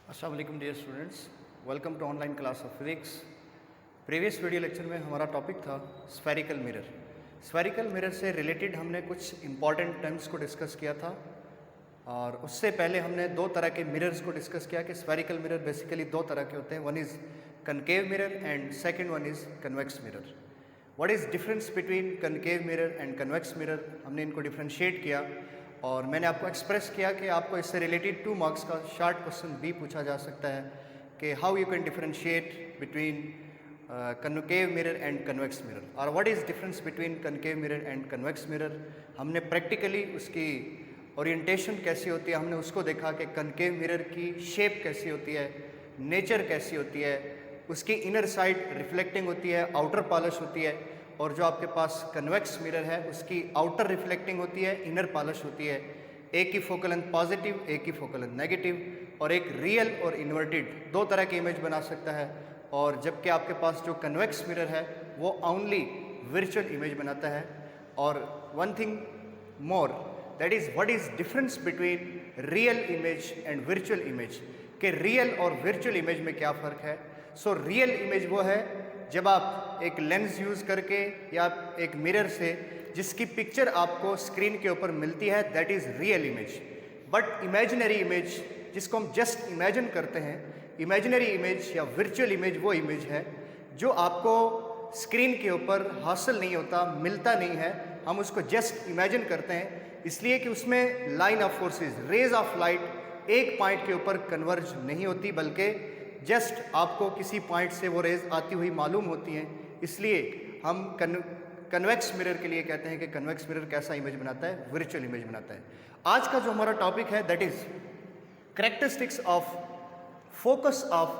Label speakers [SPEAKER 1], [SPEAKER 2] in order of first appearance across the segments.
[SPEAKER 1] अस्सलाम वालेकुम dear students, welcome to online class of physics. Previous video lecture में हमारा टॉपिक था स्फेरिकल मिरर। स्फेरिकल मिरर से रिलेटेड हमने कुछ इंपॉर्टेंट टर्म्स को डिस्कस किया था और उससे पहले हमने दो तरह के मिरर्स को डिस्कस किया कि स्फेरिकल मिरर बेसिकली दो तरह के होते हैं, one is concave mirror and second one is convex mirror. What is difference between concave mirror and convex mirror, हमने इनको डिफ्रेंशिएट किया और मैंने आपको एक्सप्रेस किया कि आपको इससे रिलेटेड 2 मार्क्स का शॉर्ट क्वेश्चन भी पूछा जा सकता है कि how you can differentiate between concave mirror and convex mirror और what is difference between concave mirror and convex mirror. हमने प्रैक्टिकली उसकी ओरिएंटेशन कैसी होती है, हमने उसको देखा कि कनकेव मिरर की शेप कैसी होती है, नेचर कैसी होती है, उसकी इनर साइड रिफ्लेक्टिंग होती है, आउटर पॉलिश होती है, और जो आपके पास कन्वेक्स मिरर है उसकी आउटर रिफ्लेक्टिंग होती है, इनर पॉलिश होती है। एक की फोकल लेंथ पॉजिटिव, एक की फोकल लेंथ नेगेटिव, और एक रियल और इन्वर्टेड दो तरह की इमेज बना सकता है। और जबकि आपके पास जो कन्वेक्स मिरर है वो ओनली वर्चुअल इमेज बनाता है। और one thing more, that is what is difference between real image and virtual image, कि रियल और वर्चुअल इमेज में क्या फ़र्क है। सो रियल इमेज वो है जब आप एक लेंस यूज़ करके या एक मिरर से जिसकी पिक्चर आपको स्क्रीन के ऊपर मिलती है, that is real image. But imaginary image जिसको हम जस्ट इमेजिन करते हैं, इमेजिनरी इमेज या वर्चुअल इमेज वो इमेज है जो आपको स्क्रीन के ऊपर हासिल नहीं होता, मिलता नहीं है, हम उसको जस्ट इमेजिन करते हैं, इसलिए कि उसमें line of forces, rays of light एक पॉइंट के ऊपर कन्वर्ज नहीं होती, बल्कि जस्ट आपको किसी पॉइंट से वो रेज आती हुई मालूम होती हैं। इसलिए हम कन्वेक्स मिरर के लिए कहते हैं कि कन्वेक्स मिरर कैसा इमेज बनाता है, वर्चुअल इमेज बनाता है। आज का जो हमारा टॉपिक है that is characteristics of focus of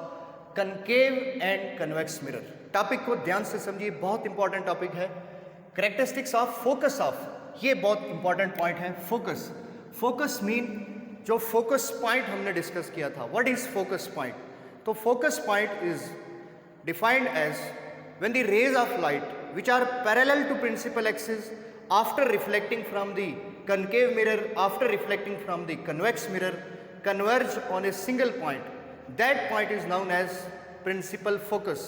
[SPEAKER 1] concave and convex mirror. Topic को ध्यान से समझिए, बहुत इंपॉर्टेंट टॉपिक है। कैरेक्टरिस्टिक्स ऑफ फोकस ऑफ, ये बहुत इंपॉर्टेंट पॉइंट है। फोकस, फोकस मीन जो फोकस पॉइंट हमने डिस्कस किया था, व्हाट इज फोकस पॉइंट। तो focus point is defined as when the rays of light which are parallel to principal axis after reflecting from the concave mirror, after reflecting from the convex mirror, converge on a single point, that point is known as principal focus,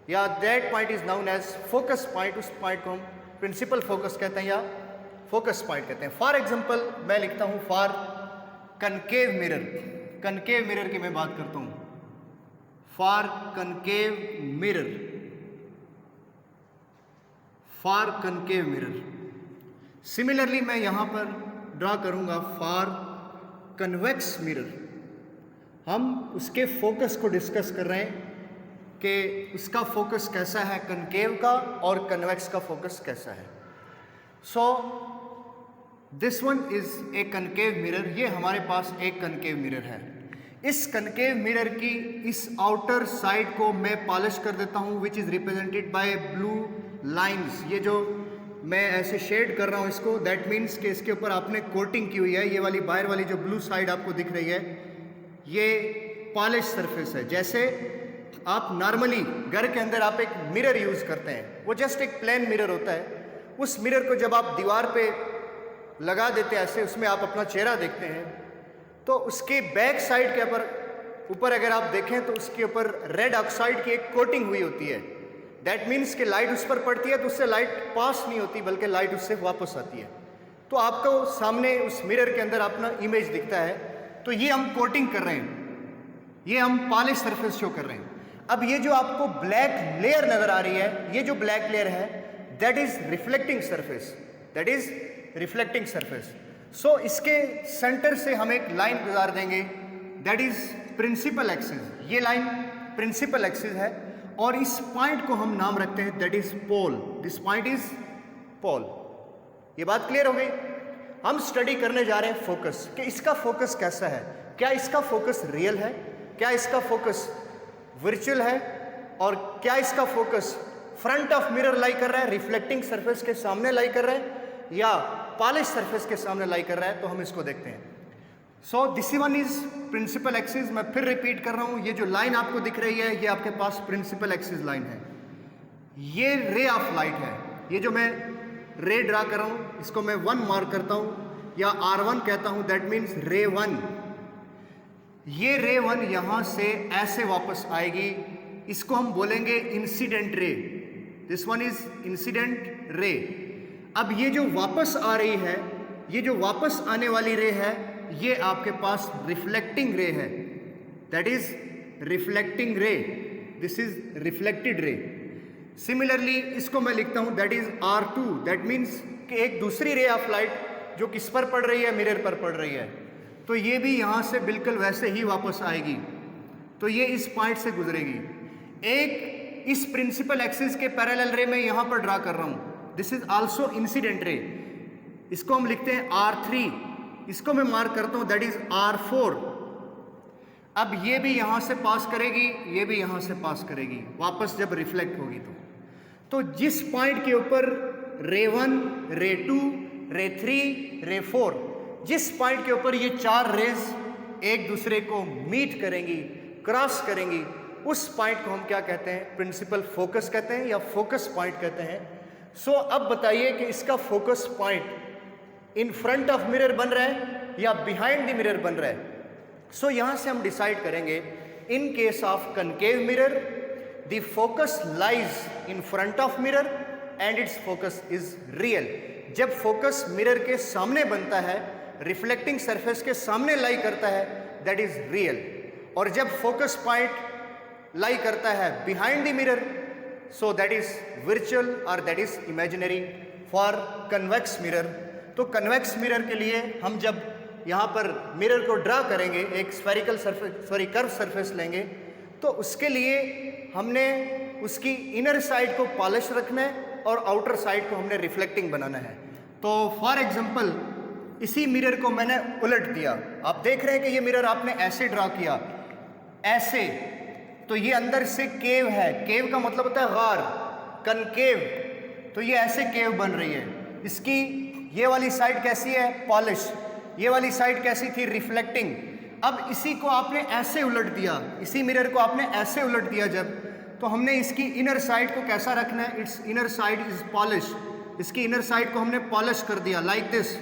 [SPEAKER 1] या that point is known as focus point। उस point को हम principal focus कहते हैं या focus point कहते हैं। For example मैं लिखता हूँ for concave mirror, concave mirror की मैं बात करता हूँ, for concave mirror, for concave mirror. Similarly मैं यहाँ पर ड्रा करूँगा फॉर कन्वेक्स मिरर। हम उसके फोकस को डिस्कस कर रहे हैं कि उसका फोकस कैसा है कनकेव का और कन्वेक्स का फोकस कैसा है। So this one is a concave mirror, ये हमारे पास एक कनकेव मिरर है। इस कनकेव मिरर की इस आउटर साइड को मैं पॉलिश कर देता हूँ, which is represented by blue lines. ये जो मैं ऐसे शेड कर रहा हूँ इसको, दैट मीन्स कि इसके ऊपर आपने कोटिंग की हुई है। ये वाली बाहर वाली जो ब्लू साइड आपको दिख रही है ये पॉलिश सरफेस है। जैसे आप नॉर्मली घर के अंदर आप एक मिरर यूज़ करते हैं, वो जस्ट एक प्लेन मिरर होता है। उस मिरर को जब आप दीवार पे लगा देते हैं ऐसे, उसमें आप अपना चेहरा देखते हैं, तो उसके बैक साइड के ऊपर अगर आप देखें तो उसके ऊपर रेड ऑक्साइड की एक कोटिंग हुई होती है। दैट मीन्स कि लाइट उस पर पड़ती है तो उससे लाइट पास नहीं होती, बल्कि लाइट उससे वापस आती है। तो आपको सामने उस मिरर के अंदर अपना इमेज दिखता है, तो ये हम कोटिंग कर रहे हैं, ये हम पॉलिश सरफेस शो कर रहे हैं। अब ये जो आपको ब्लैक लेयर नज़र आ रही है, ये जो ब्लैक लेयर है that is reflecting surface, that is reflecting surface. So इसके सेंटर से हम एक लाइन गुजार देंगे, दैट इज़ प्रिंसिपल एक्सिस। ये लाइन प्रिंसिपल एक्सिस है और इस पॉइंट को हम नाम रखते हैं that is pole. This point is pole. ये बात क्लियर हो गई। हम स्टडी करने जा रहे हैं फोकस, कि इसका फोकस कैसा है, क्या इसका फोकस रियल है, क्या इसका फोकस वर्चुअल है, और क्या इसका फोकस फ्रंट ऑफ मिरर लाई कर रहा है, रिफ्लेक्टिंग सरफेस के सामने लाई कर रहा है, या पॉलिश सरफेस के सामने लाई कर रहा है। तो हम इसको देखते हैं। So this one is principal axis. मैं फिर रिपीट कर रहा हूँ, ये जो लाइन आपको दिख रही है ये आपके पास प्रिंसिपल एक्सिस लाइन है। ये रे ऑफ लाइट है। ये जो मैं रे ड्रा कर रहा हूँ इसको मैं 1 मार्क करता हूँ या R1 कहता हूँ, दैट मीन्स रे 1। ये रे 1 यहां से ऐसे वापस आएगी, इसको हम बोलेंगे incident ray. This one is incident ray. अब ये जो वापस आ रही है, ये जो वापस आने वाली रे है, ये आपके पास रिफ्लेक्टिंग रे है, दैट इज रिफ्लेक्टिंग रे। This is reflected ray. Similarly इसको मैं लिखता हूं that is R2, that means कि एक दूसरी रे ऑफ लाइट जो किस पर पड़ रही है, मिरर पर पड़ रही है, तो ये भी यहां से बिल्कुल वैसे ही वापस आएगी। तो ये इस पॉइंट से गुजरेगी। एक इस प्रिंसिपल एक्सिस के पैरेलल रे मैं यहां पर ड्रा कर रहा हूं, this is also incident ray. इसको हम लिखते हैं R3, इसको मैं मार्क करता हूं दैट इज R4। अब ये भी यहां से पास करेगी, ये भी यहां से पास करेगी, वापस जब रिफ्लेक्ट होगी तो जिस पॉइंट के ऊपर रे 1, रे 2, रे 3, रे 4, जिस पॉइंट के ऊपर ये 4 रेज एक दूसरे को मीट करेंगी, क्रॉस करेंगी, उस पॉइंट को हम क्या कहते हैं? प्रिंसिपल फोकस कहते हैं या फोकस पॉइंट कहते हैं। सो अब बताइए कि इसका focus point in front of mirror बन रहा है या बिहाइंड द मिरर बन रहा है। सो यहां से हम डिसाइड करेंगे, in case of concave mirror the focus lies in front of mirror and it's focus is real. जब फोकस मिरर के सामने बनता है, रिफ्लेक्टिंग सरफेस के सामने लाई करता है, दैट इज रियल। और जब फोकस पॉइंट लाई करता है behind the mirror, so that is virtual और that is imaginary for convex mirror. तो कन्वेक्स मिरर के लिए हम जब यहाँ पर मिरर को ड्रा करेंगे, एक स्फेरिकल सरफेस कर्व सरफेस लेंगे, तो उसके लिए हमने उसकी इनर साइड को पॉलिश रखना है और आउटर साइड को हमने रिफ्लेक्टिंग बनाना है। तो फॉर एग्जांपल इसी मिरर को मैंने उलट दिया, आप देख रहे हैं कि ये मिरर आपने ऐसे ड्रा किया, ऐसे, तो ये अंदर से केव है। केव का मतलब होता है गार, कनकेव, तो ये ऐसे केव बन रही है। इसकी ये वाली साइड कैसी है? पॉलिश। ये वाली साइड कैसी थी? रिफ्लेक्टिंग। अब इसी को आपने ऐसे उलट दिया, इसी मिरर को आपने ऐसे उलट दिया जब, तो हमने इसकी इनर साइड को कैसा रखना है? It's inner side is polish. इसकी इनर साइड को हमने पॉलिश कर दिया लाइक दिस,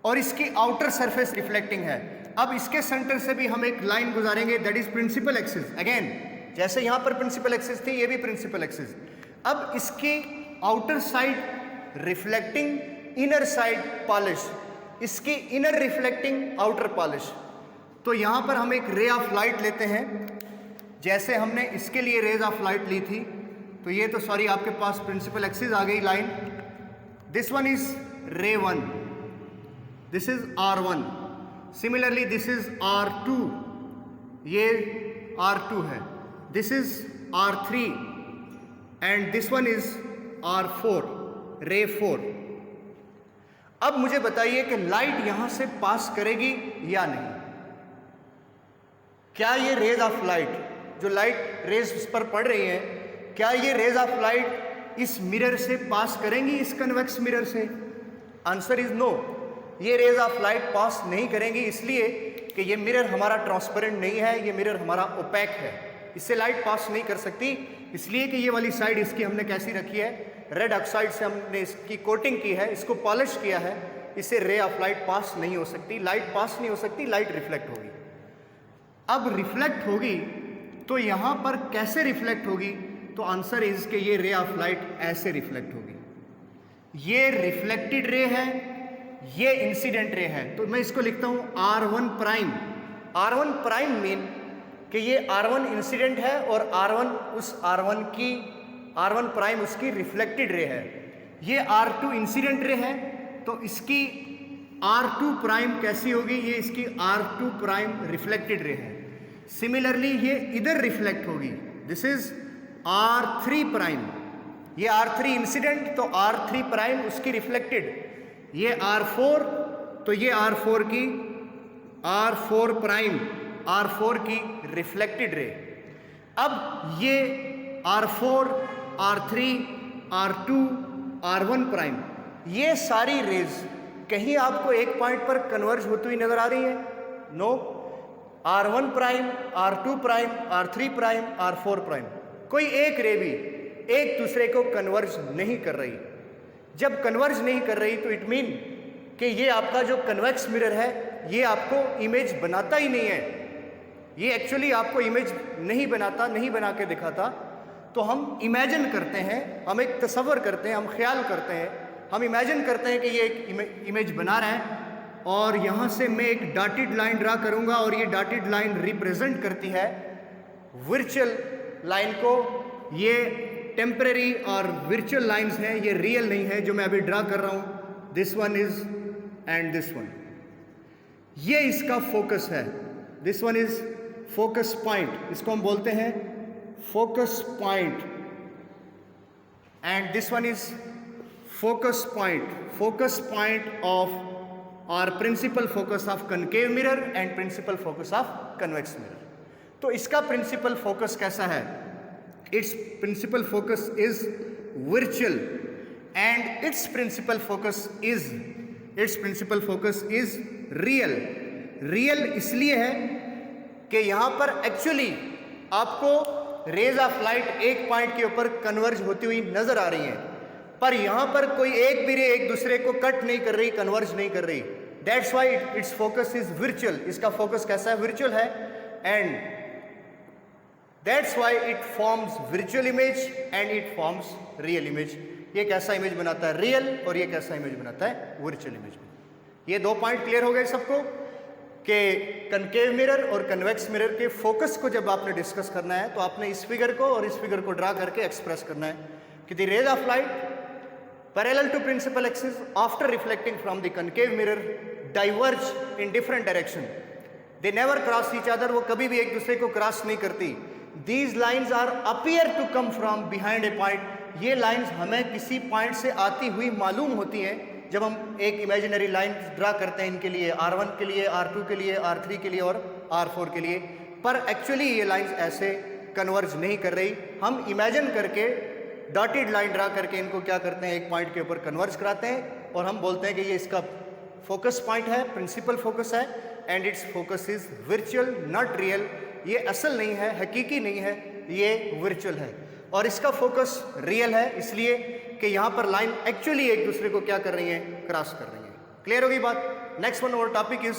[SPEAKER 1] और इसकी आउटर सरफेस रिफ्लेक्टिंग है। अब इसके सेंटर से भी हम एक लाइन गुजारेंगे, that is principal axis. Again जैसे यहां पर प्रिंसिपल एक्सिस थी, ये भी प्रिंसिपल एक्सिस। अब इसकी outer side reflecting, inner side polish, इसकी इनर रिफ्लेक्टिंग, आउटर पॉलिश। तो यहां पर हम एक रे ऑफ लाइट लेते हैं, जैसे हमने इसके लिए रेज ऑफ लाइट ली थी। तो ये तो सॉरी आपके पास प्रिंसिपल एक्सिस आ गई लाइन। दिस वन इज रे 1, this is R1। Similarly this is R2, ये R2 है, this is R3 and this one is R4, रे 4। अब मुझे बताइए कि लाइट यहां से पास करेगी या नहीं? क्या ये रेज ऑफ लाइट, जो लाइट रेज उस पर पड़ रही है, क्या ये रेज ऑफ लाइट इस मिरर से पास करेंगी, इस कन्वेक्स मिरर से? Answer is no. ये रेज ऑफ लाइट पास नहीं करेंगी, इसलिए कि ये मिरर हमारा ट्रांसपेरेंट नहीं है, ये मिरर हमारा ओपैक है, इससे लाइट पास नहीं कर सकती। इसलिए कि ये वाली साइड इसकी हमने कैसी रखी है? रेड ऑक्साइड से हमने इसकी कोटिंग की है, इसको पॉलिश किया है, इससे रे ऑफ लाइट पास नहीं हो सकती। लाइट पास नहीं हो सकती, लाइट रिफ्लेक्ट होगी। अब रिफ्लेक्ट होगी तो यहां पर कैसे रिफ्लेक्ट होगी? तो आंसर इज कि ये रे ऑफ लाइट ऐसे रिफ्लेक्ट होगी। ये रिफ्लेक्टेड रे है, ये इंसिडेंट रे है। तो मैं इसको लिखता हूं R1 prime. R1 prime mean कि ये R1 इंसिडेंट है और R1 उस R1 प्राइम उसकी रिफ्लेक्टेड रे है। ये R2 इंसिडेंट रे है, तो इसकी R2 प्राइम कैसी होगी? ये इसकी R2 प्राइम रिफ्लेक्टेड रे है। सिमिलरली ये इधर रिफ्लेक्ट होगी, दिस इज R3 प्राइम। ये R3 इंसिडेंट, तो R3 प्राइम उसकी रिफ्लेक्टेड। ये R4, तो ये R4 की R4 प्राइम, R4 की रिफ्लेक्टेड रे। अब ये R4, R3, R2, R1 prime, ये सारी रेज कहीं आपको एक पॉइंट पर कन्वर्ज होती हुई नजर आ रही है? No. R1 prime, R2 prime, R3 prime, R4 prime, कोई एक रे भी एक दूसरे को कन्वर्ज नहीं कर रही। जब कन्वर्ज नहीं कर रही तो इट मीन कि ये आपका जो कन्वेक्स मिरर है ये आपको इमेज बनाता ही नहीं है, ये एक्चुअली आपको इमेज नहीं बनाता, नहीं बना के दिखाता। तो हम इमेजिन करते हैं, हम एक तसव्वुर करते हैं, हम ख्याल करते हैं, हम इमेजिन करते हैं कि ये एक इमेज बना रहा है और यहाँ से मैं एक डॉटेड लाइन ड्रा करूँगा और ये डॉटेड लाइन रिप्रेजेंट करती है वर्चुअल लाइन को। ये टेम्परेरी और वर्चुअल लाइंस हैं, ये रियल नहीं है जो मैं अभी ड्रा कर रहा हूँ। This one is and this one, ये इसका फोकस है। This one is focus point, इसको हम बोलते हैं focus point, and this one is focus point of और principal focus of concave mirror and principal focus of convex mirror. तो इसका प्रिंसिपल फोकस कैसा है? Its principal focus is virtual and its principal focus is real. Real इसलिए है कि यहाँ पर एक्चुअली आपको रेज ऑफ लाइट एक पॉइंट के ऊपर कन्वर्ज होती हुई नजर आ रही हैं, पर यहाँ पर कोई एक भी रे एक दूसरे को कट नहीं कर रही, कन्वर्ज नहीं कर रही। That's why it's focus is virtual. इसका फोकस कैसा है? वर्चुअल है, and that's why it forms virtual image and it forms real image. ये कैसा इमेज बनाता है? रियल। और ये कैसा इमेज बनाता है? Virtual image. ये दो पॉइंट क्लियर हो गए सबको कि कनकेव मिरर और कन्वेक्स मिरर के फोकस को जब आपने डिस्कस करना है तो आपने इस फिगर को और इस फिगर को ड्रा करके एक्सप्रेस करना है कि the rays of light parallel to principal axis after reflecting from the concave mirror diverge in different direction, they never cross each other. वो कभी भी एक दूसरे को क्रॉस नहीं करती। These lines are appear to come from behind a point. ये lines हमें किसी पॉइंट से आती हुई मालूम होती हैं जब हम एक इमेजिनरी लाइन ड्रा करते हैं इनके लिए, R1 के लिए, R2 के लिए, R3 के लिए और R4 के लिए, पर एक्चुअली ये लाइंस ऐसे कन्वर्ज नहीं कर रही। हम इमेजिन करके डॉटेड लाइन ड्रा करके इनको क्या करते हैं, एक पॉइंट के ऊपर कन्वर्ज कराते हैं और हम बोलते हैं कि ये इसका फोकस पॉइंट है, प्रिंसिपल फोकस है, and it's focus is virtual not real. ये असल नहीं है, हकीकी नहीं है, ये वर्चुअल है। और इसका फोकस रियल है इसलिए कि यहाँ पर लाइन एक्चुअली एक दूसरे को क्या कर रही है? क्रॉस कर रही है। क्लियर होगी बात? नेक्स्ट वन और topic is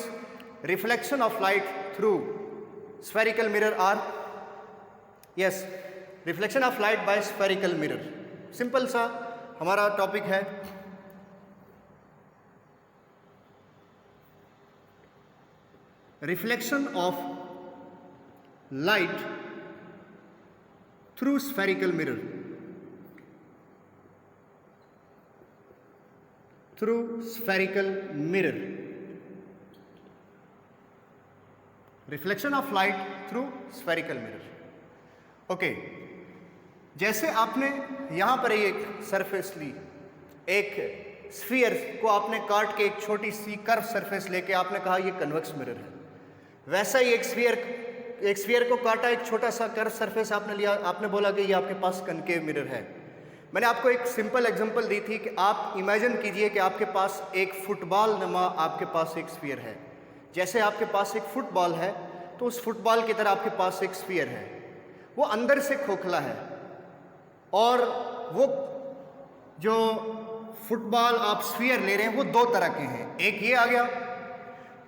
[SPEAKER 1] reflection of light through spherical mirror or yes reflection of light by spherical mirror. Simple सा हमारा टॉपिक है। Reflection of light through spherical mirror, through spherical mirror. Reflection of light through spherical mirror. Okay, जैसे आपने यहां पर एक surface ली, एक sphere को आपने काट के एक छोटी सी कर्व सरफेस लेके आपने कहा ये कन्वेक्स मिरर है। वैसा ही एक स्फीयर को काटा, एक छोटा सा कर्व सरफेस आपने लिया, आपने बोला कि ये आपके पास कनकेव मिरर है। मैंने आपको एक सिंपल एग्जांपल दी थी कि आप इमेजिन कीजिए कि आपके पास एक फुटबॉल नमा आपके पास एक स्फीयर है। जैसे आपके पास एक फुटबॉल है तो उस फुटबॉल की तरह आपके पास एक स्फीयर है, वो अंदर से खोखला है और वो जो फुटबॉल आप स्फीयर ले रहे हैं वो दो तरह के हैं। एक ये आ गया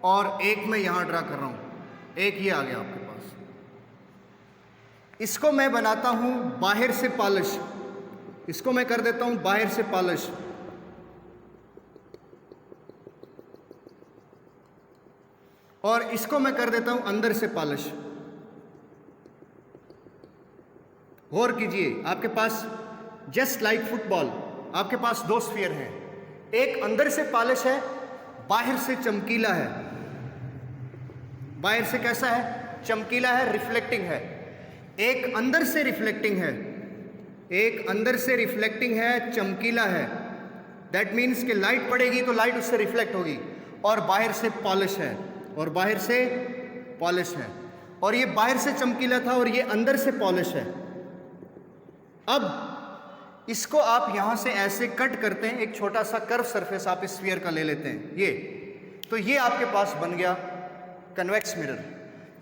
[SPEAKER 1] और एक मैं यहाँ ड्रा कर रहा हूँ, एक ये आ गया आपके पास। इसको मैं बनाता हूँ बाहर से पॉलिश, इसको मैं कर देता हूँ बाहर से पॉलिश, और इसको मैं कर देता हूँ अंदर से पॉलिश। गौर कीजिए, आपके पास जस्ट लाइक फुटबॉल आपके पास दो स्फीयर हैं, एक अंदर से पॉलिश है, बाहर से चमकीला है। बाहर से कैसा है? चमकीला है, रिफ्लेक्टिंग है। एक अंदर से रिफ्लेक्टिंग है, एक अंदर से रिफ्लेक्टिंग है, चमकीला है। दैट मीन्स कि लाइट पड़ेगी तो लाइट उससे रिफ्लेक्ट होगी, और बाहर से पॉलिश है, और बाहर से पॉलिश है, और ये बाहर से चमकीला था और ये अंदर से पॉलिश है। अब इसको आप यहां से ऐसे कट करते हैं, एक छोटा सा कर्व सरफेस आप इस स्फीयर का ले लेते हैं, ये तो ये आपके पास बन गया कन्वेक्स मिरर।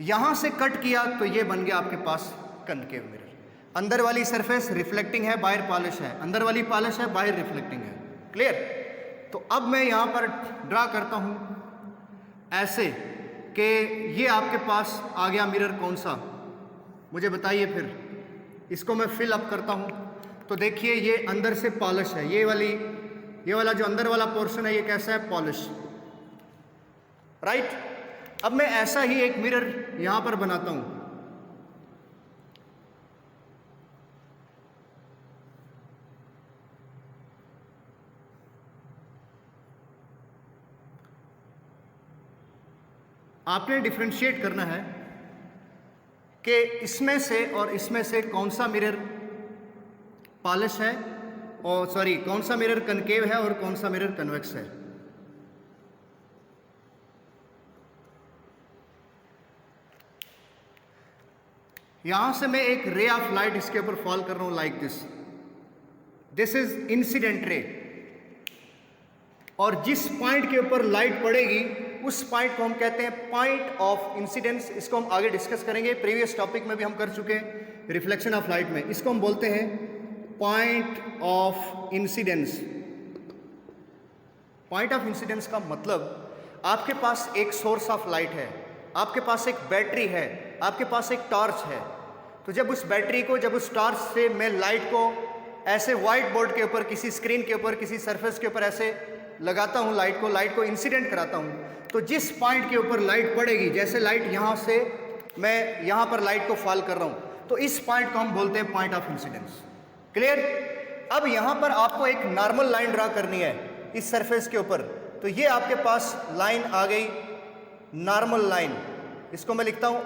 [SPEAKER 1] यहां से कट किया तो ये बन गया आपके पास कनकेव मिरर। अंदर वाली सरफेस रिफ्लेक्टिंग है, बाहर पॉलिश है, अंदर वाली पॉलिश है, बाहर रिफ्लेक्टिंग है। क्लियर? तो अब मैं यहां पर ड्रा करता हूं ऐसे कि ये आपके पास आ गया मिरर कौन सा, मुझे बताइए। फिर इसको मैं फिल अप करता हूँ तो देखिए ये अंदर से पॉलिश है, ये वाला जो अंदर वाला पोर्शन है ये कैसा है, पॉलिश, राइट। अब मैं ऐसा ही एक मिरर यहां पर बनाता हूं। आपने डिफरेंशिएट करना है कि इसमें से और इसमें से कौन सा मिरर पॉलिश है, और सॉरी कौन सा मिरर कनकेव है और कौन सा मिरर कन्वेक्स है। यहां से मैं एक रे ऑफ लाइट इसके ऊपर फॉल कर रहा हूं लाइक दिस इज इंसिडेंट रे, और जिस पॉइंट के ऊपर लाइट पड़ेगी उस पॉइंट को हम कहते हैं पॉइंट ऑफ इंसिडेंस। इसको हम आगे डिस्कस करेंगे, प्रीवियस टॉपिक में भी हम कर चुके हैं रिफ्लेक्शन ऑफ लाइट में। इसको हम बोलते हैं point of incidence. Point of incidence का मतलब आपके पास एक सोर्स ऑफ लाइट है, आपके पास एक बैटरी है, आपके पास एक टॉर्च है। तो जब उस बैटरी को, जब उस टॉर्च से मैं लाइट को ऐसे व्हाइट बोर्ड के ऊपर, किसी स्क्रीन के ऊपर, किसी सरफेस के ऊपर ऐसे लगाता हूँ, लाइट को इंसिडेंट कराता हूँ, तो जिस पॉइंट के ऊपर लाइट पड़ेगी, जैसे लाइट यहाँ से मैं यहाँ पर लाइट को फॉल कर रहा हूँ, तो इस पॉइंट को हम बोलते हैं पॉइंट ऑफ इंसिडेंस। क्लियर। अब यहाँ पर आपको एक नॉर्मल लाइन ड्रा करनी है इस सरफेस के ऊपर, तो ये आपके पास लाइन आ गई, नॉर्मल लाइन। इसको मैं लिखता हूँ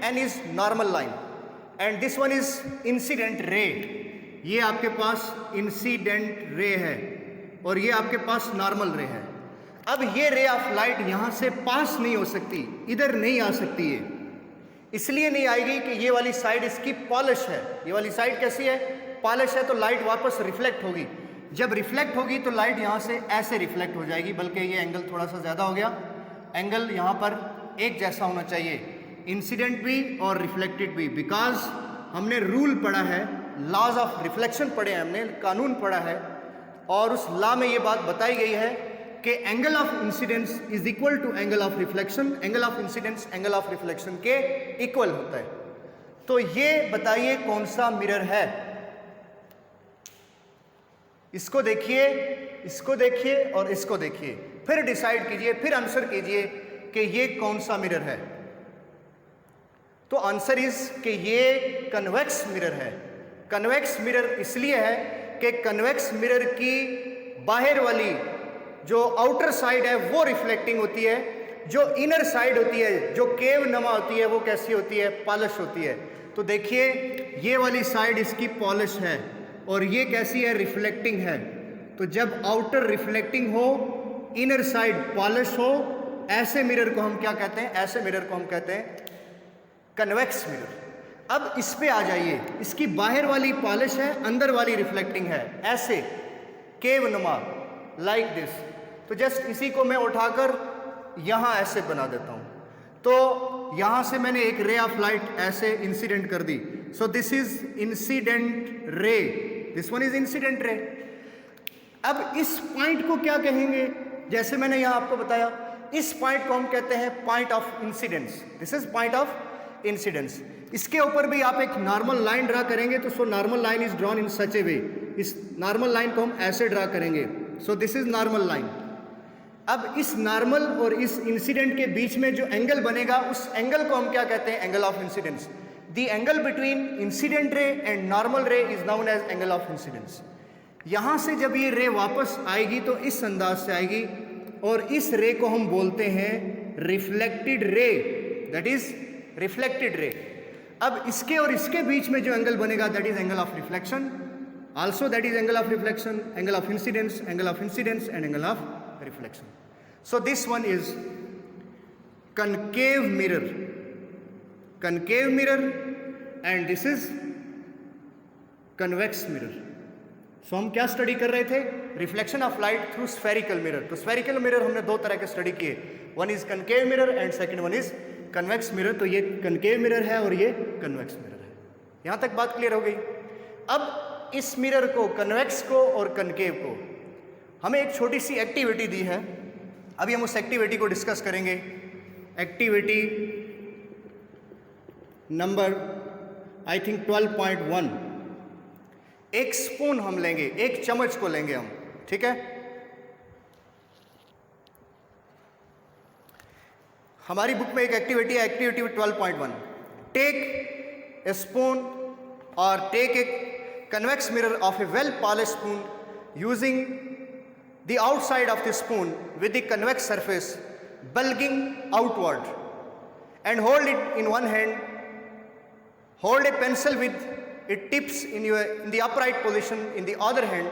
[SPEAKER 1] n is normal line, and this one is incident रे। ये आपके पास इंसिडेंट रे है और ये आपके पास नॉर्मल रे है। अब ये रे ऑफ लाइट यहां से पास नहीं हो सकती, इधर नहीं आ सकती है। इसलिए नहीं आएगी कि ये वाली साइड इसकी पॉलिश है। ये वाली साइड कैसी है, पॉलिश है, तो लाइट वापस रिफ्लेक्ट होगी। जब रिफ्लेक्ट होगी तो लाइट यहां से ऐसे रिफ्लेक्ट हो जाएगी, बल्कि ये एंगल थोड़ा सा ज़्यादा हो गया। एंगल यहां पर एक जैसा होना चाहिए, इंसिडेंट भी और रिफ्लेक्टेड भी, बिकॉज हमने रूल पढ़ा है, लॉज ऑफ रिफ्लेक्शन पढ़े हैं, हमने कानून पढ़ा है, और उस लॉ में ये बात बताई गई है कि angle of incidence is equal to angle of reflection. Angle of incidence angle of reflection के इक्वल होता है। तो ये बताइए कौन सा मिरर है। इसको देखिए, इसको देखिए और इसको देखिए, फिर डिसाइड कीजिए, फिर आंसर कीजिए कि ये कौन सा मिरर है। तो आंसर इज कि ये कन्वेक्स मिरर है। कन्वेक्स मिरर इसलिए है कि कन्वेक्स मिरर की बाहर वाली जो आउटर साइड है वो रिफ्लेक्टिंग होती है, जो इनर साइड होती है, जो केव नमा होती है, वो कैसी होती है, पॉलिश होती है। तो देखिए ये वाली साइड इसकी पॉलिश है और ये कैसी है, रिफ्लेक्टिंग है। तो जब आउटर रिफ्लेक्टिंग हो, इनर साइड पॉलिश हो, ऐसे मिरर को हम क्या कहते हैं, ऐसे मिरर को हम कहते हैं कन्वेक्स मिरर। अब इस पे आ जाइए, इसकी बाहर वाली पॉलिश है, अंदर वाली रिफ्लेक्टिंग है, ऐसे केव नुमा, लाइक दिस। तो जस्ट इसी को मैं उठाकर यहाँ ऐसे बना देता हूँ, तो यहाँ से मैंने एक रे ऑफ लाइट ऐसे इंसिडेंट कर दी। So this is incident ray, this one is incident ray. अब इस पॉइंट को क्या कहेंगे, जैसे मैंने यहाँ आपको बताया, इस पॉइंट को हम कहते हैं point of incidence. This is point of incidence. इसके ऊपर भी आप एक नॉर्मल लाइन ड्रा करेंगे, तो so normal line is drawn in such a way. इस नॉर्मल लाइन को हम ऐसे ड्रा करेंगे, so this is normal line. अब इस नॉर्मल और इस इंसिडेंट के बीच में जो एंगल बनेगा, उस एंगल को हम क्या कहते हैं, angle of incidence. The angle between incident ray and normal ray is known as angle of incidence. यहां से जब ये रे वापस आएगी तो इस अंदाज से आएगी, और इस रे को हम बोलते हैं reflected ray, that is reflected ray. अब इसके और इसके बीच में जो एंगल बनेगा, that is angle of reflection, also that is angle of reflection, angle of incidence, angle of incidence and angle of reflection. So this one is concave mirror, concave mirror, and this is convex mirror. So हम क्या study कर रहे थे, reflection of light through spherical mirror. तो spherical mirror हमने दो तरह के स्टडी किए, one is concave mirror and second one is convex mirror. तो ये कनकेव मिरर है और ये कन्वेक्स मिरर है। यहां तक बात क्लियर हो गई। अब इस मिरर को, कन्वेक्स को और कनकेव को, हमें एक छोटी सी एक्टिविटी दी है, अभी हम उस एक्टिविटी को डिस्कस करेंगे। Activity number I think 12.1। एक स्पून हम लेंगे, एक चम्मच को लेंगे हम, ठीक है। हमारी बुक में एक एक्टिविटी है, एक्टिविटी 12.1। टेक ए स्पून और take a convex mirror of a well polished spoon using the outside of the spoon with the convex surface bulging outward, and hold it in one hand. Hold a pencil with its tips in the upright position in the other hand.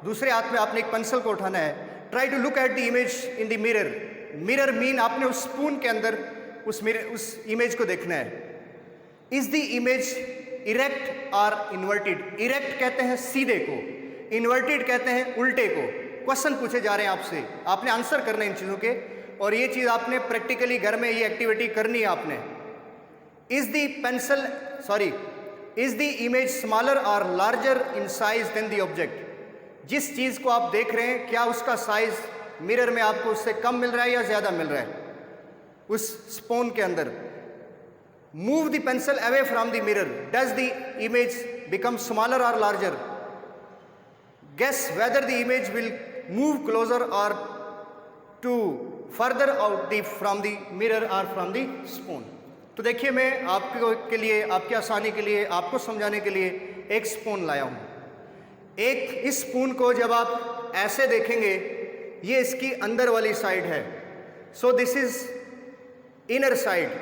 [SPEAKER 1] दूसरे हाथ में आपने एक pencil को उठाना है। Try to look at the image in the mirror. Mirror mean आपने उस स्पून के अंदर उस इमेज को देखना है। Is the image इरेक्ट और इन्वर्टेड? इरेक्ट कहते हैं सीधे को, इन्वर्टेड कहते हैं उल्टे को। क्वेश्चन पूछे जा रहे हैं आपसे, आपने आंसर करने इन चीज़ों के, और ये चीज़ आपने प्रैक्टिकली घर में ये एक्टिविटी करनी है आपने। इज द इमेज स्मॉलर और larger in size than the object? जिस चीज़ को आप देख रहे हैं क्या उसका साइज मिरर में आपको उससे कम मिल रहा है या ज़्यादा मिल रहा है उस स्पून के अंदर? Move the pencil away from the mirror. Does the image become smaller or larger? Guess whether the image will move closer or to further out from the mirror or from the spoon. तो देखिए, मैं आपके लिए, आपकी आसानी के लिए, आपको समझाने के लिए एक स्पून लाया हूँ। एक इस स्पून को जब आप ऐसे देखेंगे, ये इसकी अंदर वाली साइड है। So this is inner side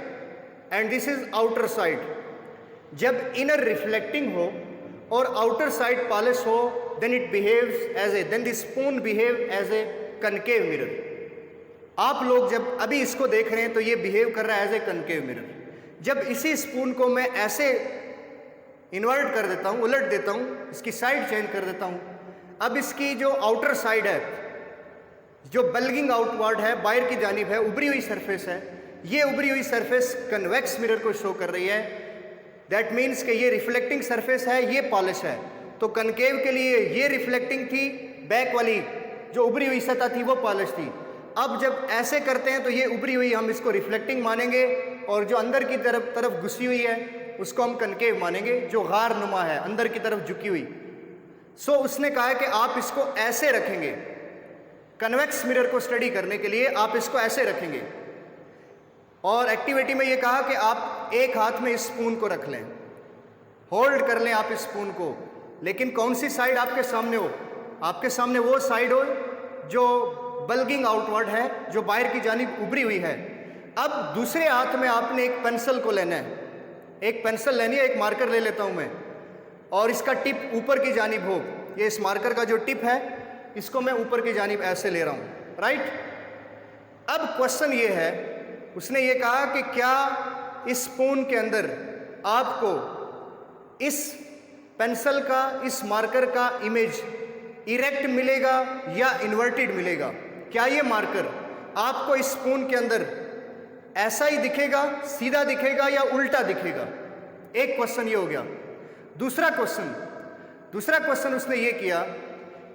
[SPEAKER 1] and this is outer side. जब इनर रिफ्लेक्टिंग हो और आउटर साइड पॉलिश हो, then it behaves as a, then the spoon behave as a concave mirror. आप लोग जब अभी इसको देख रहे हैं तो ये बिहेव कर रहा है एज ए कनकेव मिरर। जब इसी स्पून को मैं ऐसे इन्वर्ट कर देता हूँ, उलट देता हूँ, इसकी साइड चेंज कर देता हूँ, अब इसकी जो आउटर साइड है, जो बल्गिंग आउटवर्ड है, बाहर की जानिब है, उभरी हुई सरफेस है, ये उभरी हुई सरफेस कन्वेक्स मिरर को शो कर रही है। दैट मीन्स कि ये रिफ्लेक्टिंग सरफेस है, ये पॉलिश है। तो कनकेव के लिए ये रिफ्लेक्टिंग थी, बैक वाली जो उभरी हुई सतह थी वो पॉलिश थी। अब जब ऐसे करते हैं तो ये उभरी हुई हम इसको रिफ्लेक्टिंग मानेंगे, और जो अंदर की तरफ घुसी हुई है उसको हम कनकेव मानेंगे, जो गार नुमा है, अंदर की तरफ झुकी हुई। सो उसने कहा है कि आप इसको ऐसे रखेंगे, कन्वेक्स मिरर को स्टडी करने के लिए आप इसको ऐसे रखेंगे। और एक्टिविटी में ये कहा कि आप एक हाथ में इस स्पून को रख लें, होल्ड कर लें आप इस स्पून को, लेकिन कौन सी साइड आपके सामने हो? आपके सामने वो साइड हो जो बल्गिंग आउटवर्ड है, जो बाहर की जानिब उभरी हुई है। अब दूसरे हाथ में आपने एक पेंसिल को लेना है, एक पेंसिल लेनी है, एक मार्कर ले लेता हूं मैं, और इसका टिप ऊपर की जानिब हो। ये इस मार्कर का जो टिप है इसको मैं ऊपर की जानिब ऐसे ले रहा हूं, राइट। अब क्वेश्चन ये है, उसने ये कहा कि क्या इस स्पून के अंदर आपको इस पेंसिल का, इस मार्कर का इमेज इरेक्ट मिलेगा या इन्वर्टेड मिलेगा? क्या ये मार्कर आपको इस स्पून के अंदर ऐसा ही दिखेगा, सीधा दिखेगा या उल्टा दिखेगा? एक क्वेश्चन ये हो गया। दूसरा क्वेश्चन उसने ये किया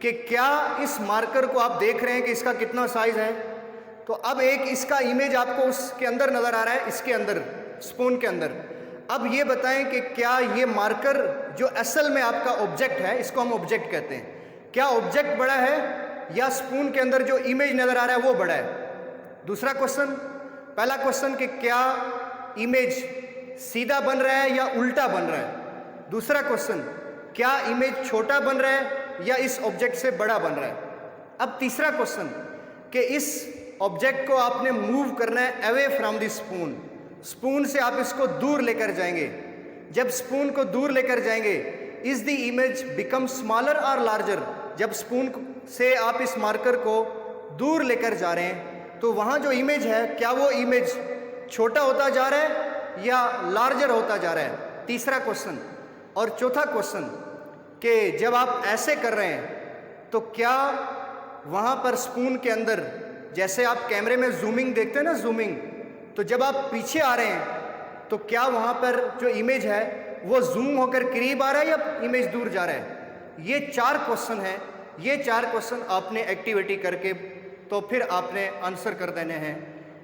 [SPEAKER 1] कि क्या इस मार्कर को आप देख रहे हैं कि इसका कितना साइज है? तो अब एक इसका इमेज आपको उसके अंदर नजर आ रहा है, इसके अंदर, स्पून के अंदर। अब ये बताएं कि क्या ये मार्कर जो असल में आपका ऑब्जेक्ट है, इसको हम ऑब्जेक्ट कहते हैं, क्या ऑब्जेक्ट बड़ा है या स्पून के अंदर जो इमेज नजर आ रहा है वो बड़ा है? दूसरा क्वेश्चन। पहला क्वेश्चन कि क्या इमेज सीधा बन रहा है या उल्टा बन रहा है? दूसरा क्वेश्चन, क्या इमेज छोटा बन रहा है या इस ऑब्जेक्ट से बड़ा बन रहा है? अब तीसरा क्वेश्चन कि इस ऑब्जेक्ट को आपने मूव करना है away from the spoon. Spoon से आप इसको दूर लेकर जाएंगे। जब स्पून को दूर लेकर जाएंगे, is the image become smaller और लार्जर? जब स्पून से आप इस मार्कर को दूर लेकर जा रहे हैं तो वहाँ जो इमेज है, क्या वो इमेज छोटा होता जा रहा है या लार्जर होता जा रहा है? तीसरा क्वेश्चन। और चौथा क्वेश्चन कि जब आप ऐसे कर रहे हैं तो क्या वहाँ पर स्पून के अंदर, जैसे आप कैमरे में जूमिंग देखते हैं ना, जूमिंग, तो जब आप पीछे आ रहे हैं तो क्या वहाँ पर जो इमेज है वो जूम होकर करीब आ रहा है या इमेज दूर जा रहा है? ये 4 क्वेश्चन हैं। ये 4 क्वेश्चन आपने एक्टिविटी करके तो फिर आपने आंसर कर देने हैं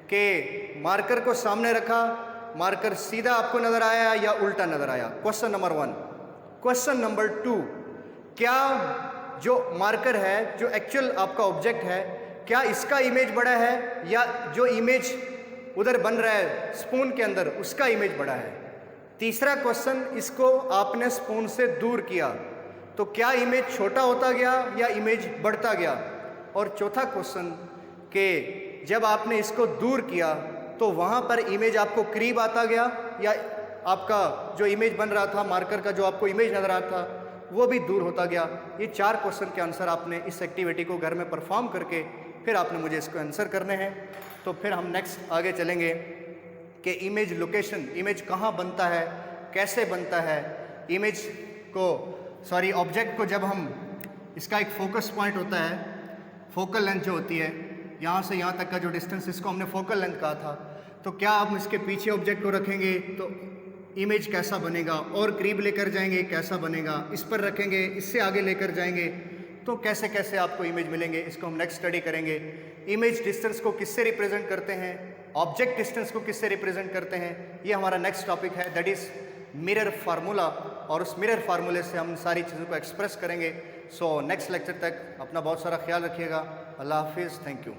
[SPEAKER 1] कि मार्कर को सामने रखा, मार्कर सीधा आपको नज़र आया या उल्टा नज़र आया। Question number 1। क्वेश्चन नंबर 2, क्या जो मार्कर है, जो एक्चुअल आपका ऑब्जेक्ट है, क्या इसका इमेज बड़ा है या जो इमेज उधर बन रहा है स्पून के अंदर उसका इमेज बड़ा है। तीसरा क्वेश्चन, इसको आपने स्पून से दूर किया तो क्या इमेज छोटा होता गया या इमेज बढ़ता गया। और चौथा क्वेश्चन कि जब आपने इसको दूर किया तो वहाँ पर इमेज आपको करीब आता गया या आपका जो इमेज बन रहा था, मार्कर का जो आपको इमेज नजर आता था, वो भी दूर होता गया। ये 4 क्वेश्चन के आंसर आपने इस एक्टिविटी को घर में परफॉर्म करके फिर आपने मुझे इसको आंसर करने हैं। तो फिर हम नेक्स्ट आगे चलेंगे कि इमेज लोकेशन, इमेज कहाँ बनता है, कैसे बनता है। इमेज को ऑब्जेक्ट को जब हम, इसका एक फोकस पॉइंट होता है, फोकल लेंथ जो होती है, यहाँ से यहाँ तक का जो डिस्टेंस, इसको हमने फोकल लेंथ कहा था। तो क्या आप इसके पीछे ऑब्जेक्ट को रखेंगे तो इमेज कैसा बनेगा, और करीब लेकर जाएंगे कैसा बनेगा, इस पर रखेंगे इससे आगे लेकर जाएंगे तो कैसे कैसे आपको इमेज मिलेंगे, इसको हम नेक्स्ट स्टडी करेंगे। इमेज डिस्टेंस को किससे रिप्रेजेंट करते हैं, ऑब्जेक्ट डिस्टेंस को किससे रिप्रेजेंट करते हैं, ये हमारा नेक्स्ट टॉपिक है, दैट इज़ मिरर फार्मूला। और उस मिरर फार्मूले से हम सारी चीज़ों को एक्सप्रेस करेंगे। सो नेक्स्ट लेक्चर तक अपना बहुत सारा ख्याल रखिएगा। अल्लाह हाफिज़, थैंक यू।